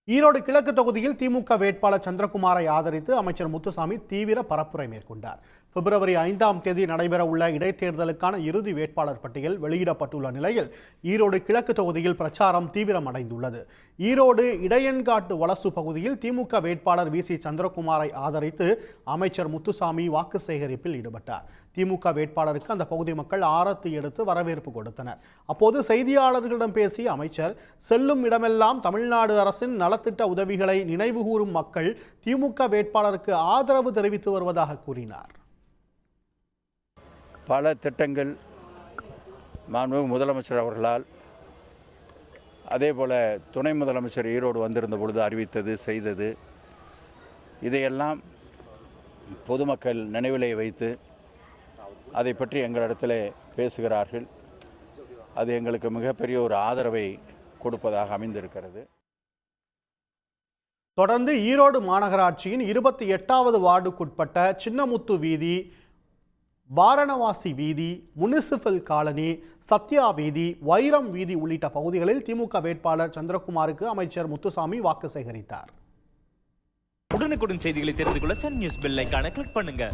ஈரோடு கிழக்கு தொகுதியில் திமுக வேட்பாளர் சந்திரகுமாரை ஆதரித்து அமைச்சர் முத்துசாமி தீவிர பரப்புரை மேற்கொண்டார். பிப்ரவரி 5ஆம் தேதி நடைபெறவுள்ள இடைத்தேர்தலுக்கான இறுதி வேட்பாளர் பட்டியல் வெளியிடப்பட்டுள்ள நிலையில் ஈரோடு கிழக்கு தொகுதியில் பிரச்சாரம் தீவிரமடைந்துள்ளது. ஈரோடு இடையன்காட்டு வலசு பகுதியில் திமுக வேட்பாளர் வி.சி. சந்திரகுமாரை ஆதரித்து அமைச்சர் முத்துசாமி வாக்கு சேகரிப்பில் ஈடுபட்டார். திமுக வேட்பாளருக்கு அந்த பகுதி மக்கள் ஆரத்தி எடுத்து வரவேற்பு கொடுத்தனர். அப்போது செய்தியாளர்களிடம் பேசிய அமைச்சர், செல்லும் இடமெல்லாம் தமிழ்நாடு அரசின் நலத்திட்ட உதவிகளை நினைவுகூரும் மக்கள் திமுக வேட்பாளருக்கு ஆதரவு தெரிவித்து வருவதாக கூறினார். பல திட்டங்கள் மாண்புமிகு முதலமைச்சர் அவர்களால், அதேபோல துணை முதலமைச்சர் ஈரோடு வந்திருந்த பொழுது அறிவித்தது செய்தது, இதையெல்லாம் பொதுமக்கள் நினைவிலே வைத்து அதை பற்றி எங்களிடத்தில் பேசுகிறார்கள். அது எங்களுக்கு மிகப்பெரிய ஒரு ஆதரவை கொடுப்பதாக அமைந்திருக்கிறது. தொடர்ந்து ஈரோடு மாநகராட்சியின் 28வது வார்டுக்குட்பட்ட சின்னமுத்து வீதி, வாரணவாசி வீதி, முனிசிபல் காலனி, சத்யா வீதி, வைரம் வீதி உள்ளிட்ட பகுதிகளில் திமுக வேட்பாளர் சந்திரகுமாருக்கு அமைச்சர் முத்துசாமி வாக்கு சேகரித்தார். உடனுக்குடன் செய்திகளை தெரிந்து கொள்ள சன் நியூஸ் பெல் ஐகானை கிளிக் பண்ணுங்க.